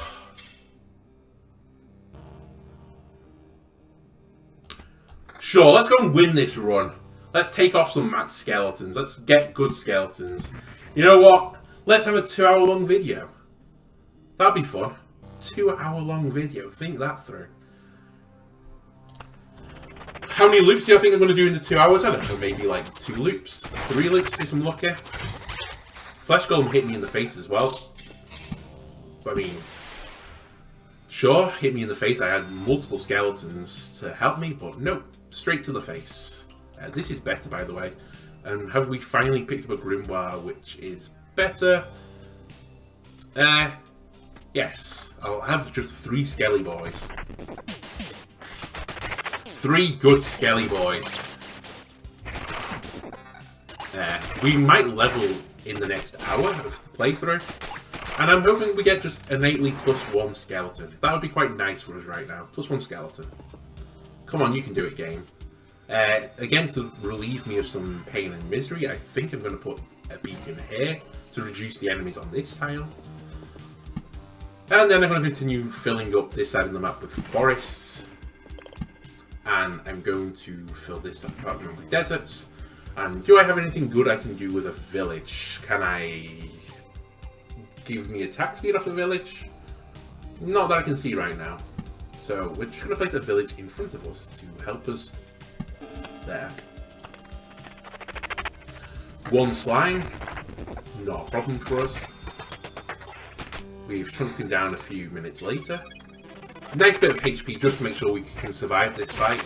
Sure, let's go and win this run. Let's take off some max skeletons. Let's get good skeletons. You know what? Let's have a 2-hour-long video. That'd be fun. 2-hour-long video. Think that through. How many loops do I think I'm going to do in the 2 hours? I don't know, maybe like 2 loops, 3 loops if I'm lucky. Flesh Golem hit me in the face as well. I mean, sure, hit me in the face. I had multiple skeletons to help me, but no, straight to the face. This is better, by the way. And have we finally picked up a Grimoire, which is better? Yes. I'll have just 3 Skelly boys. 3 good Skelly boys. We might level in the next hour of the playthrough. And I'm hoping we get just innately +1 skeleton. That would be quite nice for us right now. +1 skeleton. Come on, you can do it, game. Again, to relieve me of some pain and misery, I think I'm going to put a beacon here to reduce the enemies on this tile. And then I'm going to continue filling up this side of the map with forests. And I'm going to fill this department with deserts. And do I have anything good I can do with a village? Can I give me attack speed off a village? Not that I can see right now. So we're just going to place a village in front of us to help us there. 1 slime, not a problem for us. We've chunked him down a few minutes later. Nice bit of HP just to make sure we can survive this fight.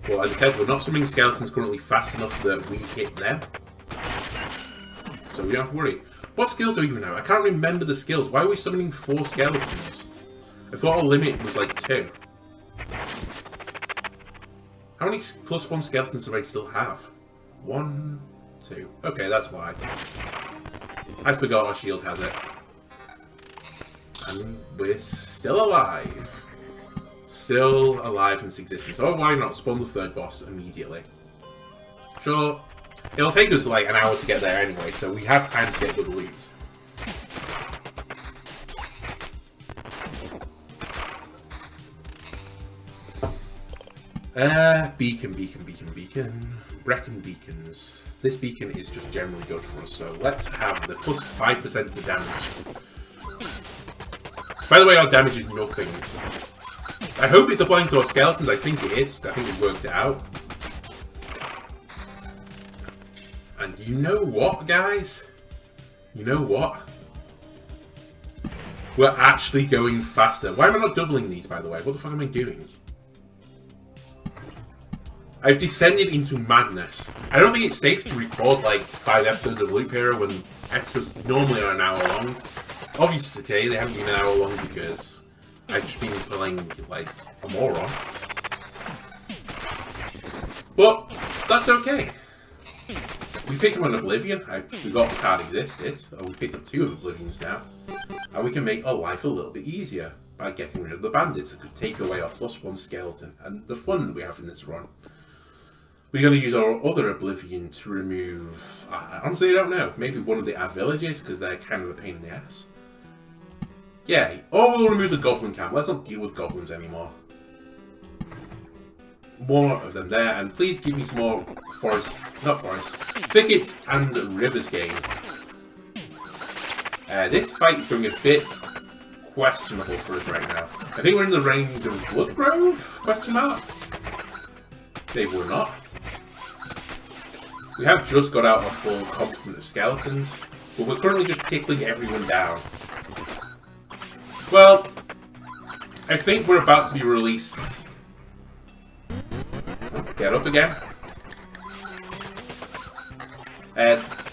But as I said, we're not summoning skeletons currently fast enough that we hit them. So we don't have to worry. What skills do we even know? I can't remember the skills. Why are we summoning 4 skeletons? I thought our limit was like 2. How many +1 skeletons do I still have? 1, 2. Okay, that's why. I forgot our shield has it. And we're still alive. Still alive in its existence. Oh, why not spawn the 3rd boss immediately? Sure. It'll take us like an hour to get there anyway, so we have time to get good loot. Beacon. Brecon beacons. This beacon is just generally good for us, so let's have the +5% to damage. By the way, our damage is nothing. I hope it's applying to our skeletons. I think it is. I think we've worked it out. And you know what, guys? You know what? We're actually going faster. Why am I not doubling these, by the way? What the fuck am I doing? I've descended into madness. I don't think it's safe to record like 5 episodes of Loop Hero when episodes normally are an hour long. Obviously today they haven't been an hour long because I've just been playing like a moron. But that's okay. We picked up an Oblivion. I forgot the card existed. We picked up 2 of Oblivions now. And we can make our life a little bit easier by getting rid of the bandits that could take away our +1 skeleton and the fun we have in this run. We're going to use our other Oblivion to remove... honestly, I don't know. Maybe one of our villages, because they're kind of a pain in the ass. Yeah, or we'll remove the goblin camp. Let's not deal with goblins anymore. More of them there, and please give me some more thickets and rivers game. This fight is going a bit questionable for us right now. I think we're in the range of Bloodgrove? Question mark? They were not. We have just got out a full complement of skeletons, but we're currently just tickling everyone down. Well, I think we're about to be released. Get up again.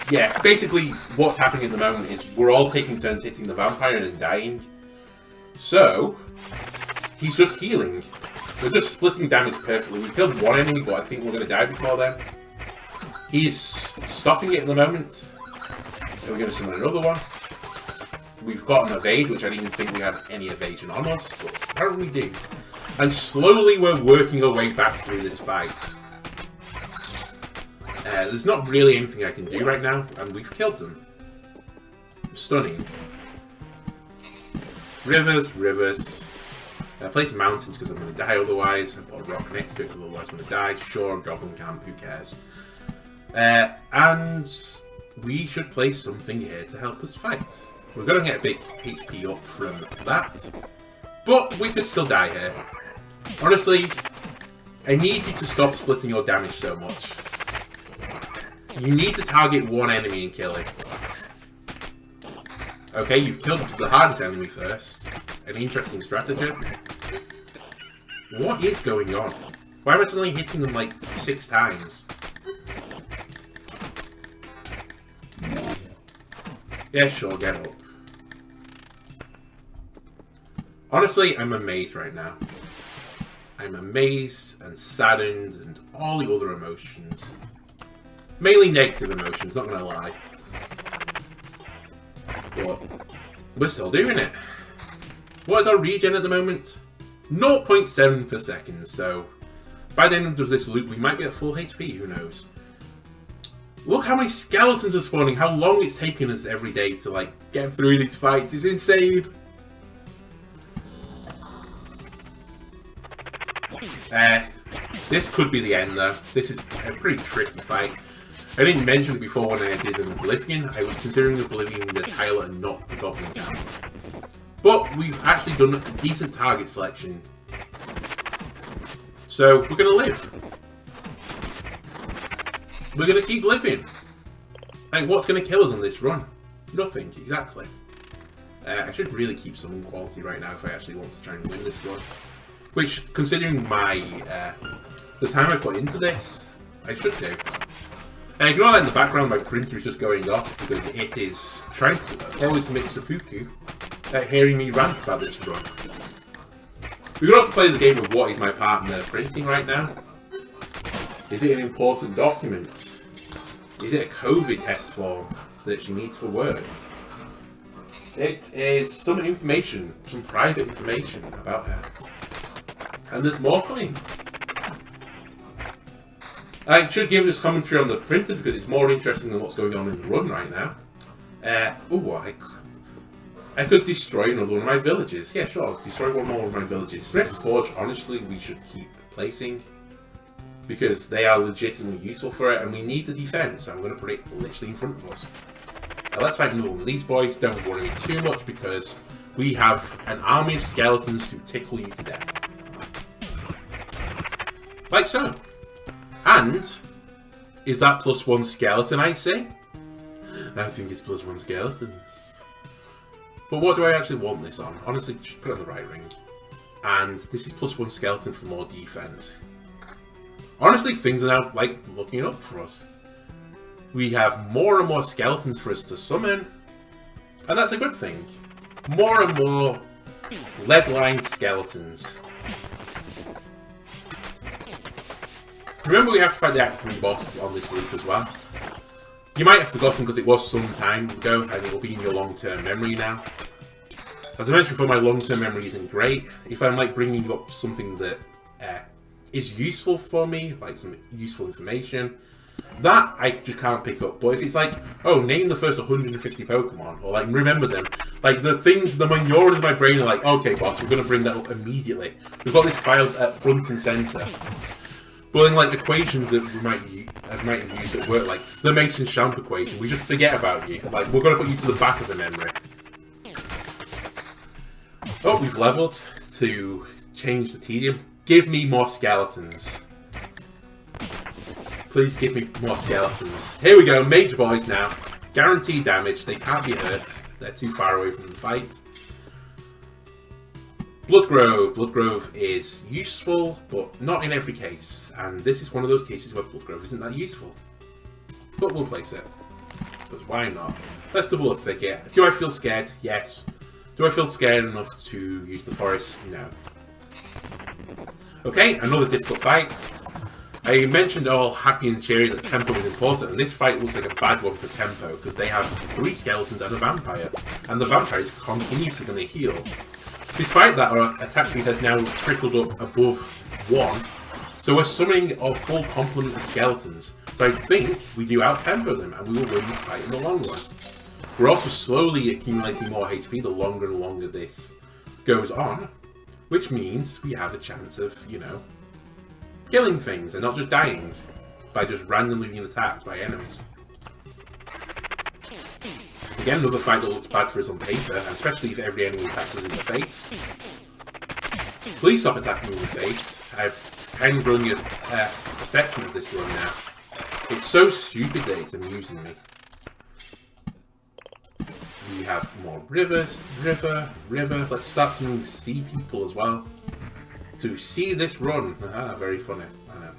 Yeah, basically what's happening at the moment is we're all taking turns hitting the vampire and dying. So, he's just healing. We're just splitting damage perfectly. We killed 1 enemy, but I think we're going to die before then. He is stopping it at the moment. And we're going to summon another one. We've got an evade, which I didn't even think we had any evasion on us, but apparently we do. And slowly we're working our way back through this fight. There's not really anything I can do right now, and we've killed them. Stunning. Rivers, rivers. Place mountains because I'm going to die otherwise. I put a rock next to it because otherwise I'm going to die. Sure, goblin camp, who cares? And we should place something here to help us fight. We're going to get a big HP up from that. But we could still die here. Honestly, I need you to stop splitting your damage so much. You need to target one enemy and kill it. Okay, you've killed the hardest enemy first. An interesting strategy. What is going on? Why am I suddenly hitting them like 6 times? Yeah, sure, get up. Honestly, I'm amazed right now. I'm amazed and saddened and all the other emotions. Mainly negative emotions, not gonna lie. But we're still doing it. What is our regen at the moment? 0.7 per second, so by the end of this loop we might be at full HP, who knows. Look how many skeletons are spawning, how long it's taking us every day to like get through these fights, it's insane. This could be the end though. This is a pretty tricky fight. I didn't mention it before when I did an Oblivion. I was considering Oblivion the Tyler and not the Goblin Camp. But we've actually done a decent target selection. So we're going to live. We're going to keep living. Like, what's going to kill us on this run? Nothing, exactly. I should really keep some quality right now if I actually want to try and win this run. Which, considering my the time I put into this, I should do. Ignore that in the background, my printer is just going off because it is trying to probably commit seppuku at hearing me rant about this run. We can also play the game of what is my partner printing right now. Is it an important document? Is it a COVID test form that she needs for work? It is some information, some private information about her. And there's more coming. I should give this commentary on the printer because it's more interesting than what's going on in the run right now. I could destroy another one of my villages. Yeah, sure, destroy one more of my villages. Smith's Forge, honestly, we should keep placing because they are legitimately useful for it and we need the defense. I'm going to put it literally in front of us. Now let's fight another one of these boys. Don't worry too much because we have an army of skeletons to tickle you to death. Like so. And, is that +1 skeleton I say? I think it's +1 skeletons. But what do I actually want this on? Honestly, just put it on the right ring. And this is +1 skeleton for more defense. Honestly, things are now, like, looking up for us. We have more and more skeletons for us to summon. And that's a good thing. More and more lead-lined skeletons. Remember, we have to fight the Act 3 boss on this loop as well. You might have forgotten because it was some time ago and it will be in your long-term memory now. As I mentioned before, my long-term memory isn't great. If I'm like bringing up something that is useful for me, like some useful information, that I just can't pick up. But if it's like, oh, name the first 150 Pokemon, or like remember them, like the things, the minorities of my brain are like, okay, boss, we're going to bring that up immediately. We've got this file at front and center. But then, like, equations that we might have used at work, like the Mason-Champ equation, we just forget about you. Like, we're going to put you to the back of the memory. Oh, we've leveled to change the tedium. Give me more skeletons. Please give me more skeletons. Here we go, major boys now. Guaranteed damage, they can't be hurt. They're too far away from the fight. Bloodgrove. Bloodgrove is useful, but not in every case. And this is one of those cases where Bloodgrove isn't that useful. But we'll place it. Because why not? Let's double a thicket. Do I feel scared? Yes. Do I feel scared enough to use the forest? No. Okay, another difficult fight. I mentioned all happy and cheery that tempo is important, and this fight looks like a bad one for tempo because they have 3 skeletons and a vampire, and the vampire is continuously going to heal. Despite that, our attack speed has now trickled up above 1, so we're summoning our full complement of skeletons. So I think we do out-tempo them, and we will win this fight in the long run. We're also slowly accumulating more HP the longer and longer this goes on, which means we have a chance of, you know, killing things and not just dying by just randomly being attacked by enemies. Again, another fight that looks bad for us on paper, and especially if every enemy attacks us in the face. Please stop attacking me in the face. I've kind of grown a affection of this run now. It's so stupid that it's amusing me. We have more rivers, river. Let's start summoning sea people as well. To see this run. Very funny. I know.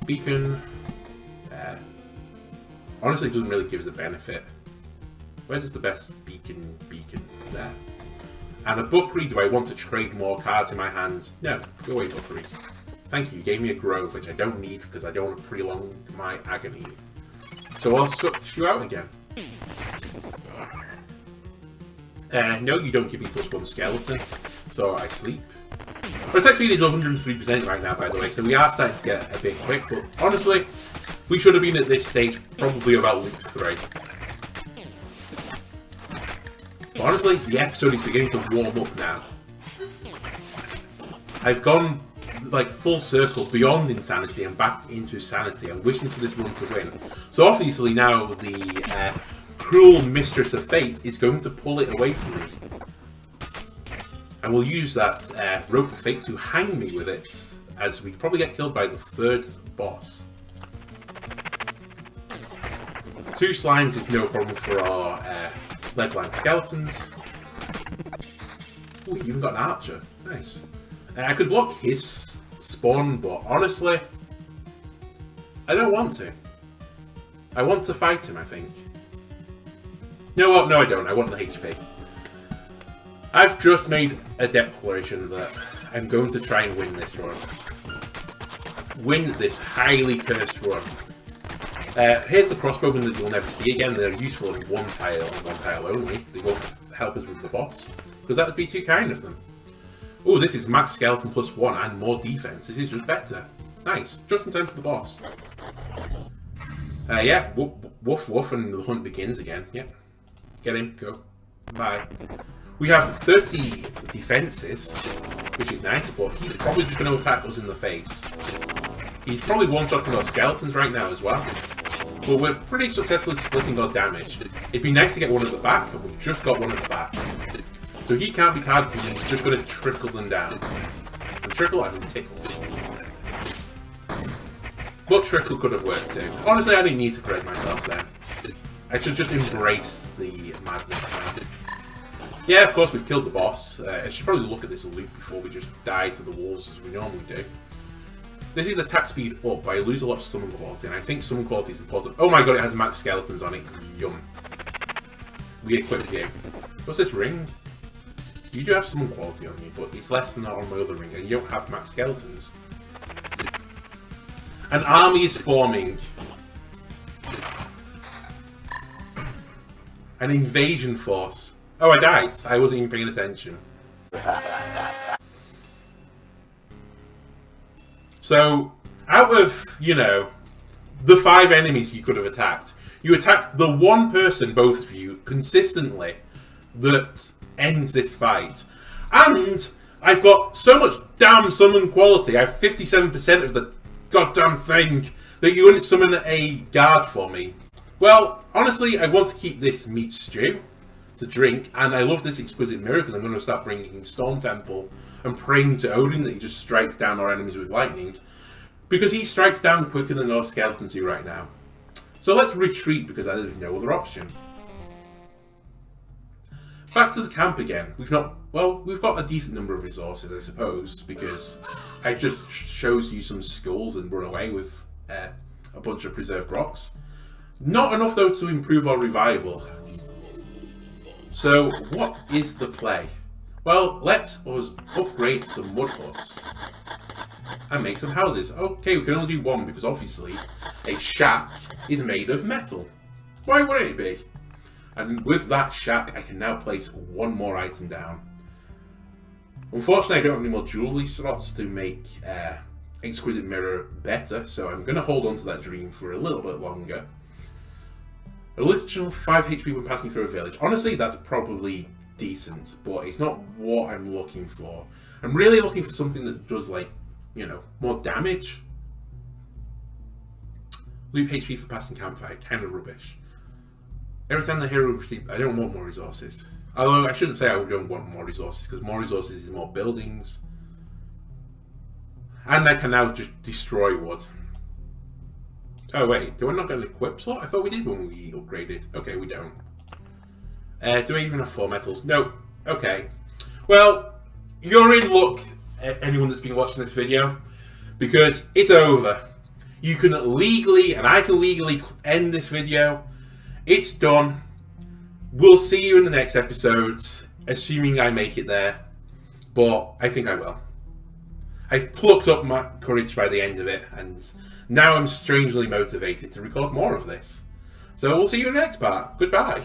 Beacon. Honestly, it doesn't really give us a benefit. Where does the best beacon? There. And a Bookery, do I want to trade more cards in my hands? No. Go away, Bookery. Thank you. You gave me a Grove, which I don't need because I don't want to prolong my agony. So I'll switch you out again. No, you don't give me +1 skeleton. So I sleep. Our attack speed is 103% right now, by the way, so we are starting to get a bit quick, but honestly, we should have been at this stage probably about loop 3. But honestly, the episode is beginning to warm up now. I've gone like full circle beyond insanity and back into sanity. I'm wishing for this run to win. So obviously now the cruel mistress of fate is going to pull it away from me. And we'll use that rope of fate to hang me with it, as we probably get killed by the 3rd boss. 2 slimes is no problem for our lead-line skeletons. Oh, you even got an archer. Nice. I could block his spawn, but honestly, I don't want to. I want to fight him, I think. No, I don't. I want the HP. I've just made a declaration that I'm going to try and win this run. Win this highly cursed run. Here's the crossbowmen that you'll never see again. They're useful in one tile and one tile only. They won't help us with the boss, because that would be too kind of them. Oh, this is max skeleton +1 and more defense. This is just better. Nice. Just in time for the boss. Yeah, woof woof, and the hunt begins again. Yep. Get him. Go. Bye. We have 30 defenses, which is nice, but he's probably just going to attack us in the face. He's probably one-shotting our skeletons right now as well. But we're pretty successfully splitting our damage. It'd be nice to get one at the back, and we've just got one at the back. So he can't be targeted, he's just going to trickle them down. And trickle, I mean tickle. But trickle could have worked too. Honestly, I didn't need to correct myself there. I should just embrace the madness now. Yeah, of course, we've killed the boss. I should probably look at this loop before we just die to the wolves as we normally do. This is attack speed up, but I lose a lot of summon quality, and I think summon quality is important. Oh my god, it has max skeletons on it. Yum. We equip you. What's this ring? You do have summon quality on you, but it's less than that on my other ring, and you don't have max skeletons. An army is forming. An invasion force. Oh, I died. I wasn't even paying attention. So, out of, you know, the 5 enemies you could have attacked, you attacked the one person, both of you, consistently, that ends this fight. And I've got so much damn summon quality, I have 57% of the goddamn thing, that you wouldn't summon a guard for me. Well, honestly, I want to keep this meat stew to drink, and I love this exquisite mirror because I'm going to start bringing Storm Temple and praying to Odin that he just strikes down our enemies with lightning, because he strikes down quicker than our skeletons do right now. So let's retreat because there's no other option. Back to the camp again. We've got a decent number of resources, I suppose, because I just chose you some skulls and run away with a bunch of preserved rocks. Not enough though to improve our revival. So what is the play? Well, let us upgrade some wood huts. and make some houses. Okay, we can only do one because obviously a shack is made of metal. Why wouldn't it be? And with that shack, I can now place one more item down. Unfortunately, I don't have any more jewelry slots to make Exquisite Mirror better, so I'm going to hold on to that dream for a little bit longer. A little 5 HP when passing through a village. Honestly, that's probably decent, but it's not what I'm looking for. I'm really looking for something that does, like, you know, more damage. Loop HP for passing campfire, kind of rubbish. Every time the hero receives... I don't want more resources. Although, I shouldn't say I don't want more resources, because more resources is more buildings. And I can now just destroy wood. Oh wait, do I not get an equip slot? I thought we did when we upgraded. Okay, we don't. Do I even have 4 metals? No. Okay. Well, you're in luck, anyone that's been watching this video, because it's over. You can legally, and I can legally end this video. It's done. We'll see you in the next episode, assuming I make it there. But I think I will. I've plucked up my courage by the end of it, and now I'm strangely motivated to record more of this. So we'll see you in the next part. Goodbye.